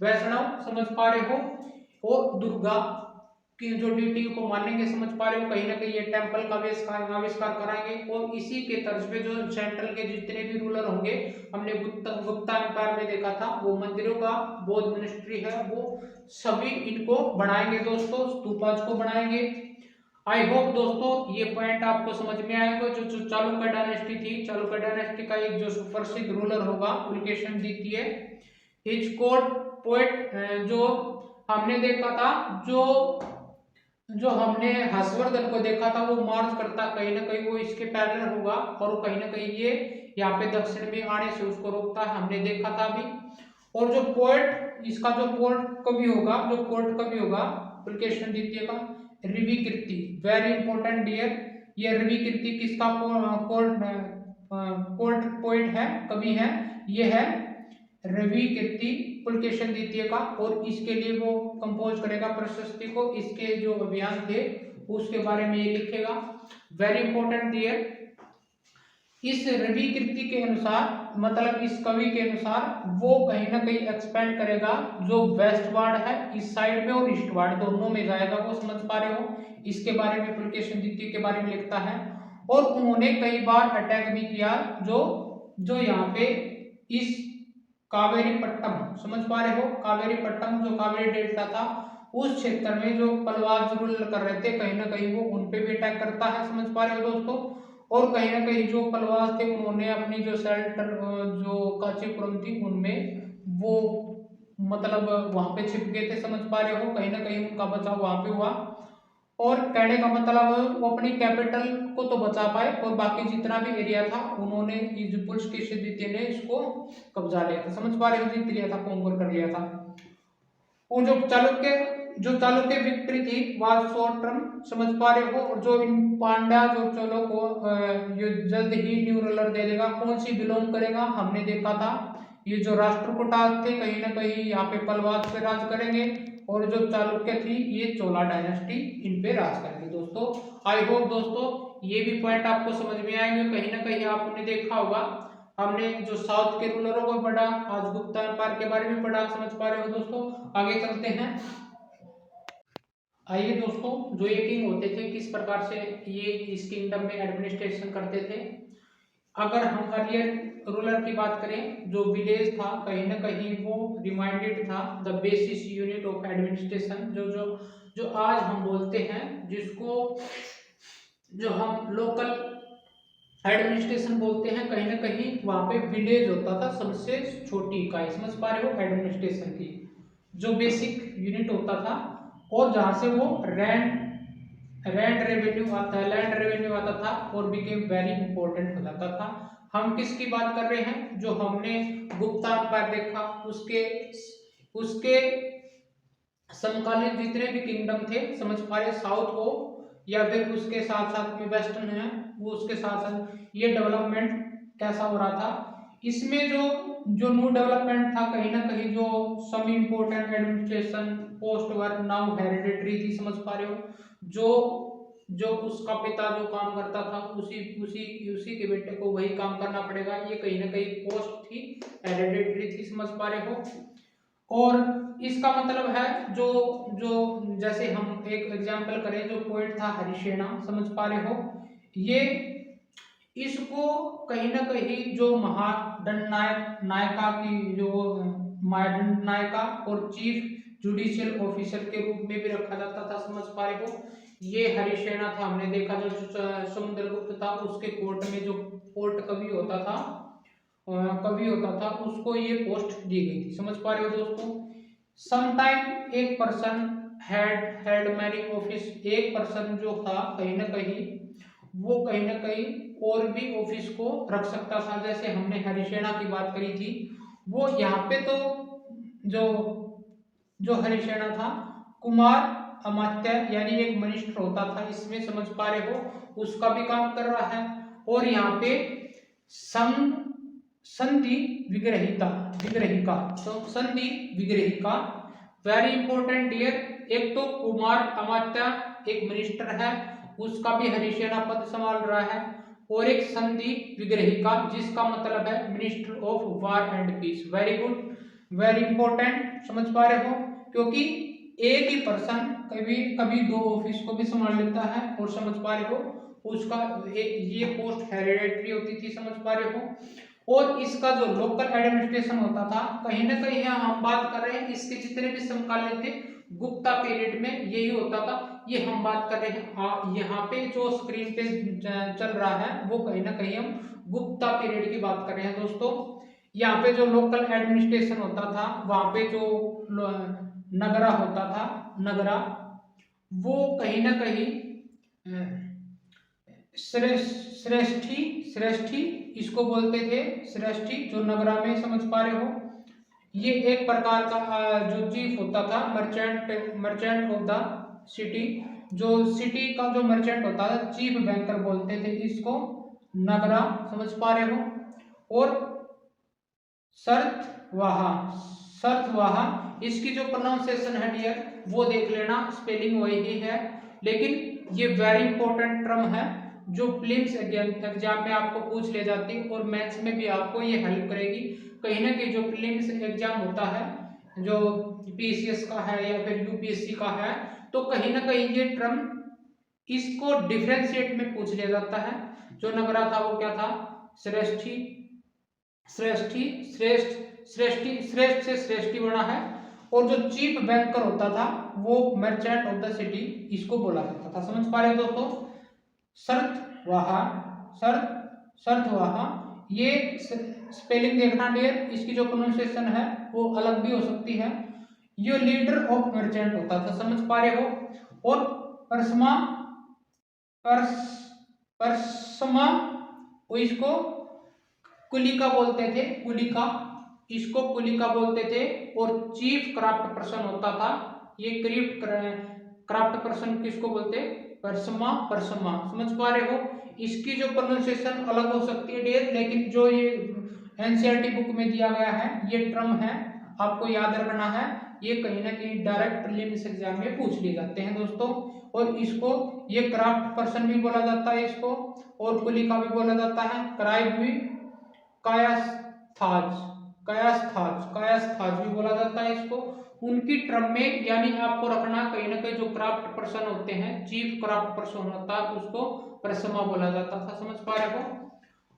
वैष्णव, समझ पा रहे हो, और दुर्गा की जो डीटी को मानेंगे, समझ पा रहे हो। कहीं ना कहीं ये टेम्पल का आविष्कार कराएंगे। और इसी के तर्ज पे जो सेंट्रल के जितने भी रूलर होंगे, हमने गुप्ता एम्पायर में देखा था, वो मंदिरों का बौद्ध मिनिस्ट्री है, वो सभी इनको बनाएंगे दोस्तों, स्तूपाज को बनाएंगे। आई होप दोस्तों ये पॉइंट आपको समझ में आएगा। जो चालुक्य डायनेस्टी थी, चालुक्य डायनेस्टी का एक जो सुप्रसिद्ध रूलर होगा पुलकेशिन द्वितीय, हिचकोट पोएट, जो हमने देखा था, जो हमने हर्षवर्धन को देखा था, वो मार्च करता, कहीं ना कहीं वो इसके पैरेलल होगा, और कहीं ना कहीं ये यहाँ पे दक्षिण में आने से उसको रोकता है, हमने देखा था अभी। और जो पोएट, इसका जो पोर्ट कभी होगा, जो कोर्ट कभी होगा पुलकेशिन द्वितीय का, रवि कीर्ति, वेरी इंपॉर्टेंट डियर। ये रवि कीर्ति किसका कोर्ट पोएट है, कवि है, ये है रवि कीर्ति पुलकेशिन द्वितीय का। और इसके लिए वो कंपोज करेगा प्रशस्ति को, इसके जो अभियान थे उसके बारे में ये लिखेगा, वेरी इंपॉर्टेंट डियर। इस रवि कीर्ति के अनुसार, मतलब इस कवि के अनुसार, वो कहीं ना कहीं एक्सपेंड करेगा जो वेस्ट वार्ड है, इस साइड में और ईस्ट वार्ड दोनों में जाएगा वो, समझ पा रहे हो। इसके बारे में पुलकेशिन द्वितीय के बारे में लिखता है। और उन्होंने कई बार अटैक भी किया, जो यहाँ पे इस कावेरी पट्टम, समझ पा रहे हो, कावेरी पट्टम जो कावेरी डेल्टा था, उस क्षेत्र में जो पलवाज रूल कर रहे थे, कहीं ना कहीं वो उनपे भी अटैक करता है, समझ पा रहे हो दोस्तों। और कहीं ना कहीं जो पलवाज थे, उन्होंने अपनी जो शेल्टर जो कांचीपुरम थी उनमें वो मतलब वहां पे छिप गए थे, समझ पा रहे हो। कहीं ना कहीं उनका बचाव वहां पे हुआ। और कहने का मतलब वो अपनी कैपिटल को तो बचा पाए, और बाकी जितना भी एरिया था उन्होंने पुलकेशिन द्वितीय ने इसको कब्जा लिया था, समझ पा रहे हो, जीत लिया था, कॉन्कर कर लिया था। और जो चालुक्य विक्ट्री थी वाज शॉर्ट टर्म, समझ पा रहे हो। और जो इन पांड्या जो चोलों को ये जल्द ही न्यू रूलर दे देगा, कौन सी बिलोंग करेगा, हमने देखा था ये जो राष्ट्रकूटा थे, कहीं ना कहीं यहाँ पे पलवाज पे राज करेंगे। और जो चालुक्य थी ये चोला डायनेस्टी इन पे राज करेंगे दोस्तों। आई होप दोस्तों ये भी पॉइंट आपको समझ में आएंगे। कहीं ना कहीं आपने देखा होगा, हमने जो साउथ के रूलरों को पढ़ा, आज गुप्ता एम्पायर के बारे में पढ़ा, समझ पा रहे हो दोस्तों। आगे चलते हैं। आइए दोस्तों, जो ये किंग होते थे किस प्रकार से ये इस किंगडम में एडमिनिस्ट्रेशन करते थे। अगर हम अर्लियर रूलर की बात करें, जो विलेज था कहीं ना कहीं वो रिमाइंडेड था the basis unit of administration, जो जो जो आज हम बोलते हैं, जिसको जो हम लोकल एडमिनिस्ट्रेशन बोलते हैं, कहीं ना कहीं वहां पे विलेज होता था सबसे छोटी इकाई, समझ पा रहे हो, एडमिनिस्ट्रेशन की जो बेसिक यूनिट होता था। और जहां से वो लैंड रेवेन्यू आता था और बिकेम वेरी इंपॉर्टेंट हो जाता था। हम किसकी बात कर रहे हैं, जो हमने गुप्ता एम्पायर देखा, उसके समकालीन जितने भी किंगडम थे, समझ पा रहे, साउथ हो या फिर उसके साथ साथ में वेस्टर्न है, वो उसके साथ साथ ये डेवलपमेंट कैसा हो रहा था। इसमें जो न्यू डेवलपमेंट था, कहीं ना कहीं जो some important administration post were now hereditary थी, समझ पा रहे हो। जो उसका पिता जो काम करता था, उसी के बेटे को वही काम करना पड़ेगा, ये कहीं ना कहीं पोस्ट थी, हेरिडिटरी थी, समझ पा रहे हो। और इसका मतलब है जो जो जैसे हम एक एग्जांपल करें, जो पोएट था हरिसेना, समझ पा रहे हो, ये इसको कहीं ना कहीं जो नायका की जो महादंड नायका और चीफ जुडिशियल ऑफिसर के रूप में भी रखा जाता था, समझ पा रहे हो। ये हरिसेना था, हमने देखा जो समुद्रगुप्त था उसके कोर्ट में जो कोर्ट कवि होता था, उसको ये पोस्ट दी गई थी। समझ पा रहे हो दोस्तों। समटाइम एक पर्सन हैड मैनी ऑफिस, एक पर्सन जो था कहीं ना कहीं वो कहीं ना कहीं और भी ऑफिस को रख सकता था। जैसे हमने हरिसेना की बात करी थी, वो यहाँ पे तो जो जो हरिसेना था कुमार अमात्य यानी एक मिनिस्टर होता था इसमें, समझ पा रहे हो, उसका भी काम कर रहा है। और यहाँ पे संघ संधि विग्रहिता विग्रहिका, तो संधि विग्रहिका वेरी इंपॉर्टेंट डियर। एक तो कुमार अमात्य एक मिनिस्टर है, उसका भी हरिसेना पद संभाल रहा है, और एक संधि विग्रहिका जिसका मतलब है minister of war and peace. Very good, very important, समझ पा रहे हो, क्योंकि एक ही पर्सन कभी कभी दो ऑफिस को भी संभाल लेता है। और समझ पा रहे हो उसका ये पोस्ट हेरिडेटरी होती थी, समझ पा रहे हो। और इसका जो लोकल एडमिनिस्ट्रेशन होता था, कहीं ना कहीं हम बात कर रहे हैं इसके जितने भी समकालीन थे गुप्ता पीरियड में यही होता था। ये हम बात कर रहे हैं यहाँ पे जो स्क्रीन पे चल रहा है वो कहीं ना कहीं हम गुप्ता पीरियड की बात कर रहे हैं दोस्तों। यहाँ पे जो लोकल एडमिनिस्ट्रेशन होता था, वहां पे जो नगरा होता था, नगरा, वो कहीं ना कहीं श्रेष्ठी श्रेष्ठी इसको बोलते थे, श्रेष्ठी जो नगरा में, समझ पा रहे हो। ये एक प्रकार का जो चीफ होता था, मर्चेंट ऑफ द सिटी, जो सिटी का जो मर्चेंट होता था, चीफ बैंकर बोलते थे इसको, नगरा, समझ पा रहे हो। और शर्तवाहा, शर्तवाहा इसकी जो प्रोनाउंसिएशन है डियर वो देख लेना, स्पेलिंग वही है, लेकिन ये वेरी इंपॉर्टेंट टर्म है जो प्रीलिम्स एग्जाम में आपको पूछ ले जाती है और मैथ्स में भी आपको ये हेल्प करेगी। कहीं ना कहीं जो प्रीलिम्स एग्जाम होता है जो पीसीएस का है या फिर यूपीएससी का है, तो कहीं ना कहीं ये टर्म इसको डिफरेंशिएट में पूछ लिया जाता है। जो नगरा था वो क्या था, श्रेष्ठी, श्रेष्ठी, श्रेष्ठी से श्रेष्ठी बना है। और जो चीफ बैंकर होता था वो मर्चेंट ऑफ द सिटी इसको बोला जाता था, समझ पा रहे हो दोस्तों। शर्तवाहा, शर्तवाहा, ये स्पेलिंग देखना डियर, इसकी जो प्रोनाउंसिएशन है वो अलग भी हो सकती है। ये लीडर ऑफ मर्चेंट होता था, समझ पा रहे हो। और परसमा, परसमा इसको कुलिका बोलते थे, कुलिका, इसको कुलिका बोलते थे। और चीफ क्राफ्ट पर्सन होता था, ये क्राफ्ट पर्सन किसको बोलते, परसमा, परसमा, समझ पा रहे हो। इसकी जो प्रोनाउंसिएशन अलग हो सकती है डियर, लेकिन जो ये एनसीईआरटी बुक में दिया गया है ये टर्म है, आपको याद रखना है। ये कहीं ना कहीं डायरेक्ट प्रीलिम्स एग्जाम में पूछ लिए जाते हैं दोस्तों। और इसको ये क्राफ्ट पर्सन भी बोला जाता है इसको, और कुलिका भी बोला जाता है, क्राइब भी, कायास्थाज, कायास्थाज भी बोला जाता है इसको। उनकी टर्म में यानी आपको रखना कहीं ना कहीं जो क्राफ्ट पर्सन होते हैं, चीफ क्राफ्ट पर्सन होता है उसको परसमा बोला जाता था, समझ पा रहे हो।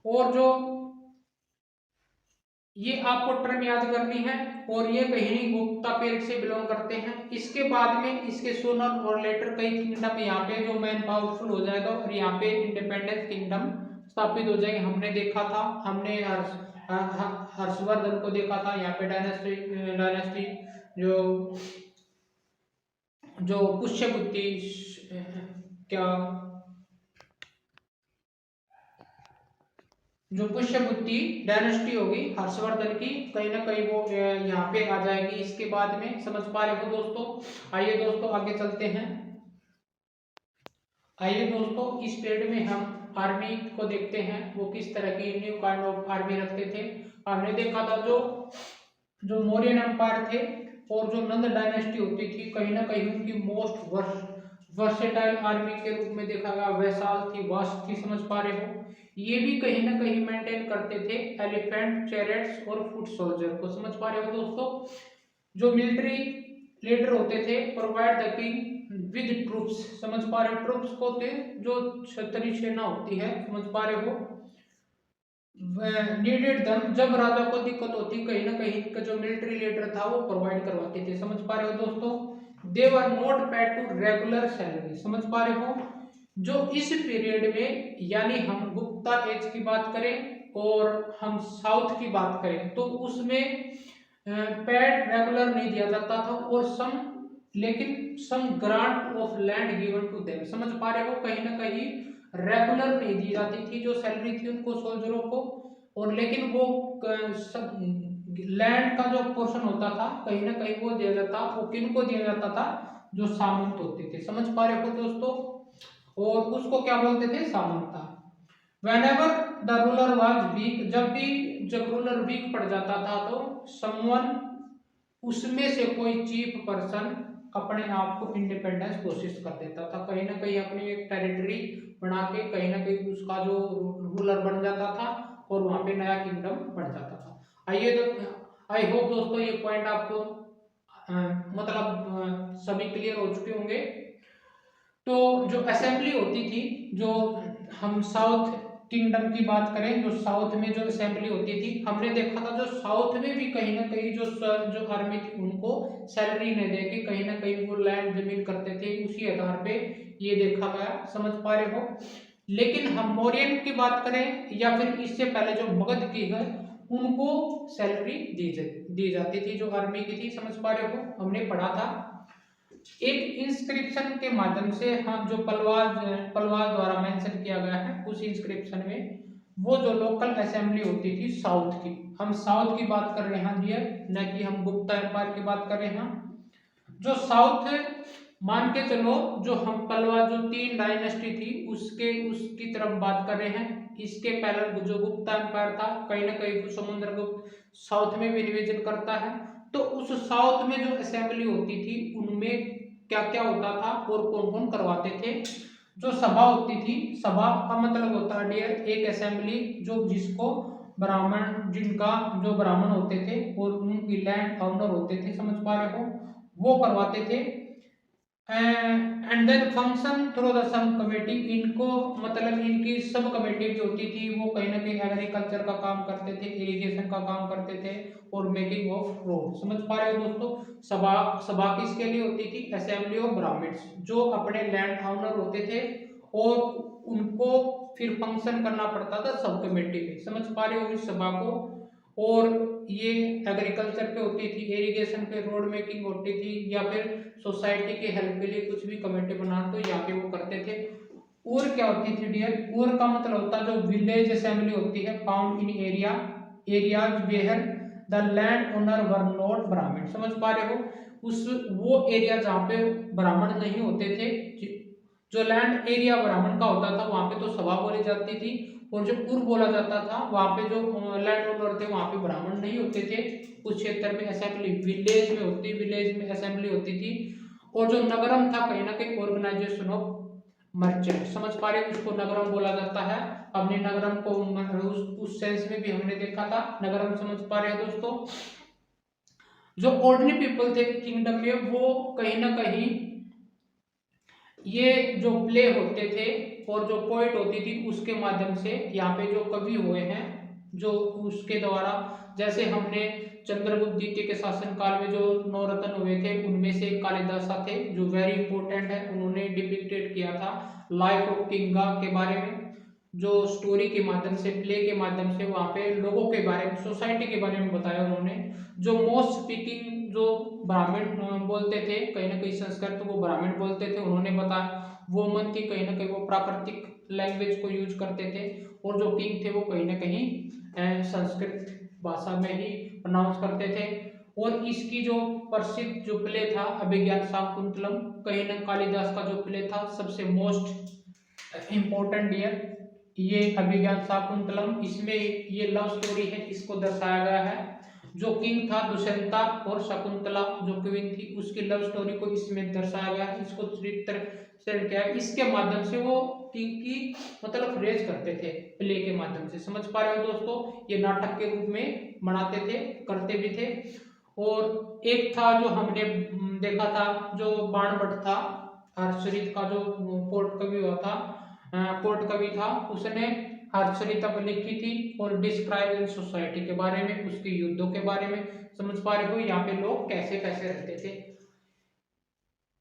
और जो ये आपको टर्म याद करनी है, और ये कहीं गुप्ता पीरियड से बिलोंग करते हैं। इसके बाद में इसके सोनल और लेटर कई किंगडम यहाँ पे जो मैन पावरफुल हो जाएगा और यहाँ पे इंडिपेंडेंस किंगडम स्थापित हो जाएंगे। हमने देखा था, हमने हर्षवर्धन को देखा था, यहाँ पे डायनेस्टी जो जो पुष्यगुप्ती क्या जो पुष्यगुप्ती डायनेस्टी होगी हर्षवर्धन की, कहीं ना कहीं वो यहाँ पे आ जाएगी इसके बाद में, समझ पा रहे हो दोस्तों। आइए दोस्तों आगे चलते हैं। आइए दोस्तों इस पीरियड में हम आर्मी को देखते हैं, वो किस तरह की न्यू काइंड ऑफ आर्मी रखते थे। हमने देखा था जो जो मौर्यन एम्पायर थे और जो नंद डायनेस्टी होती थी, कहीं ना कहीं उनकी मोस्ट वर्सेटाइल आर्मी के रूप में देखा गया, वैसाल थी, वास्ट थी, समझ पा रहे हो। ये भी कहीं ना कहीं मेंटेन करते थे एलिफेंट, चैरियट्स और फुट सोल्जर को, समझ पा रहे हो दोस्तों। जो मिलिट्री लीडर होते थे provide the king with troops, समझ पा रहे हो, ट्रूप्स को थे जो क्षत्रिय सेना होती है, समझ पा रहे हो। नीडेड दम, जब राजा को दिक्कत होती कहीं ना कहीं का जो मिलिट्री लीडर था वो प्रोवाइड करवाते थे, समझ पा रहे हो दोस्तों। They were not paid to regular salary. समझ पा रहे हो, जो इस पीरियड में, यानी हम गुप्ता एज की बात करें और हम साउथ की बात करें, तो उसमें पेड रेगुलर नहीं दिया जाता था और लेकिन some grant of land given to them. समझ पा रहे हो, कहीं ना कहीं रेगुलर नहीं दी जाती थी जो सैलरी थी उनको सोल्जरों को, और लेकिन वो लैंड का जो पोर्शन होता था कहीं ना कहीं वो दिया जाता, वो किन को दिया जाता था, जो सामंत होते थे। समझ पा रहे हो दोस्तों, और उसको क्या बोलते थे, सामंता। Whenever the ruler was weak, जब रूलर वीक पड़ जाता था तो समवन, उसमें से कोई चीफ पर्सन अपने आप को इंडिपेंडेंस कोशिश कर देता था, कहीं ना कहीं अपनी एक टेरिटरी बना के कहीं ना कहीं उसका जो रूलर बन जाता था और वहां पे नया किंगडम बन जाता था। आइए तो आई होप दोस्तों ये पॉइंट आपको सभी क्लियर हो चुके होंगे। तो जो असेंबली होती थी, जो हम साउथ किंगडम की बात करें, जो साउथ में जो असेंबली होती थी, हमने देखा था जो साउथ में भी कहीं ना कहीं जो आर्मी थी उनको सैलरी नहीं देके कहीं ना कहीं वो लैंड जमीन करते थे, उसी आधार पे ये देखा गया। समझ पा रहे हो, लेकिन हम मौर्यन की बात करें या फिर इससे पहले जो मगध की है, उनको सैलरी दी जाती थी जो आर्मी की थी। समझ पा रहे हो, हमने पढ़ा था एक इंस्क्रिप्शन के माध्यम से, हम जो पलवार द्वारा मेंशन किया गया है, उस इंस्क्रिप्शन में वो जो लोकल असेंबली होती थी साउथ की, हम साउथ की बात कर रहे हैं डियर, न कि हम गुप्ता एम्पायर की बात कर रहे हैं। जो साउथ मान के चलो, जो हम पलवा जो 3 डायनेस्टी थी उसकी तरफ बात कर रहे हैं। इसके पहले जो गुप्ता एम्पायर था, कहीं ना कहीं समुद्रगुप्त साउथ में भी रिवीजन करता है। तो उस साउथ में जो असेंबली होती थी उनमें क्या क्या होता था और कौन कौन करवाते थे। जो सभा होती थी, सभा का मतलब होता है डियर एक असेंबली जो जिसको ब्राह्मण, जिनका जो ब्राह्मण होते थे और उनकी लैंड ऑनर होते थे, समझ पा रहे हो, वो करवाते थे। And then function through the sub committee, इनको मतलब इनकी सब कमेटी भी होती थी, वो कहीं ना कहीं एग्रीकल्चर का काम करते थे, इरिगेशन का काम करते थे और मेकिंग ऑफ रोड। समझ पा रहे हो दोस्तों, सभा सभा किसके लिए होती थी, असेंबली ऑफ ब्राह्मण्स, जो अपने लैंड ऑनर होते थे और उनको फिर फंक्शन करना पड़ता था सब कमेटी में। समझ पा रहे हो इस सभा को, और ये एग्रीकल्चर पे होती थी, इरिगेशन पे, रोड मेकिंग होती थी, या फिर सोसाइटी के हेल्प के लिए कुछ भी कमेटी बना तो यहाँ पे वो करते थे। और क्या होती थी डियर, और का मतलब होता है जो विलेज असेंबली होती है, found in areas where the land owner were not Brahmin. समझ पा रहे हो, उस वो एरिया जहाँ पे ब्राह्मण नहीं होते थे, जो लैंड एरिया ब्राह्मण का होता था वहां पे तो सभा बोली जाती थी, और जो उर बोला जाता था वहां पे जो लैंड ओनर थे वहां पे ब्राह्मण नहीं होते थे। उस क्षेत्र में असेंबली विलेज में असेंबली होती थी। और जो नगरम था कहीं ना कहीं ऑर्गेनाइजेशन ऑफ मर्चेंट। समझ पा रहे, उसको नगरम बोला जाता है। हमने नगरम को उस सेंस में भी हमने देखा था नगरम। समझ पा रहे हैं दोस्तों, जो ऑर्डिनरी पीपल थे किंगडम में, वो कहीं ना कहीं ये जो प्ले होते थे और जो पोइट होती थी उसके माध्यम से, यहाँ पे जो कवि हुए हैं जो उसके द्वारा, जैसे हमने चंद्रगुप्त द्वितीय के शासन काल में जो 9 रत्न हुए थे उनमें से कालिदास थे जो वेरी इंपॉर्टेंट है, उन्होंने डिपिक्टेड किया था लाइफ ऑफ किंगा के बारे में, जो स्टोरी के माध्यम से, प्ले के माध्यम से वहाँ पे लोगों के बारे में, सोसाइटी के बारे में बताया उन्होंने। जो मोस्ट स्पीकिंग जो ब्राह्मण बोलते थे, कहीं ना कहीं संस्कृत वो ब्राह्मण बोलते थे, उन्होंने बताया। वुमन थी, कहीं ना कहीं वो प्राकृतिक लैंग्वेज को यूज करते थे, और जो किंग थे वो कहीं ना कहीं संस्कृत भाषा में ही प्रोनाउंस करते थे। और इसकी जो प्रसिद्ध जो प्ले था अभिज्ञान शाकुंतलम, कहीं ना कालिदास का जो प्ले था सबसे मोस्ट इम्पोर्टेंट डियर, ये अभिज्ञान शाकुंतलम, इसमें ये लव स्टोरी है, इसको दर्शाया गया है। जो किंग था दुष्यंता और शकुंतला जो क्वीन थी उसकी लव स्टोरी को इसमें दर्शाया गया है, इसको चरित्र से क्या है, इसके माध्यम से वो किंग की मतलब रेज करते थे प्ले के माध्यम से। समझ पा रहे हो दोस्तों, ये नाटक के रूप में बनाते थे, करते भी थे। और एक था जो हमने देखा था जो बाणभट्ट था, हर्षचरित का जो पोर्ट कवि हुआ था, पोर्ट कवि था, उसने हर्षचरित लिखी थी और डिस्क्राइब इन सोसाइटी के बारे में, उसके युद्धों के बारे में। समझ पा रहे हो यहाँ पे लोग कैसे कैसे रहते थे।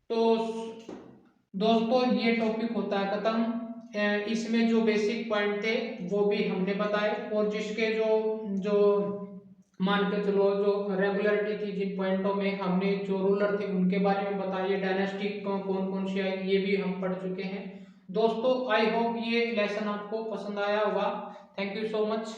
तो दोस्तों ये टॉपिक होता है खत्म। इसमें जो बेसिक पॉइंट थे वो भी हमने बताए, और जिसके जो जो मान के चलो जो रेगुलरिटी थी जिन पॉइंटों में, हमने जो रूलर थे उनके बारे में बताइए, डायनेस्टी कौन कौन सी आई ये भी हम पढ़ चुके हैं। दोस्तों आई होप ये लेसन आपको पसंद आया होगा। Thank you so much.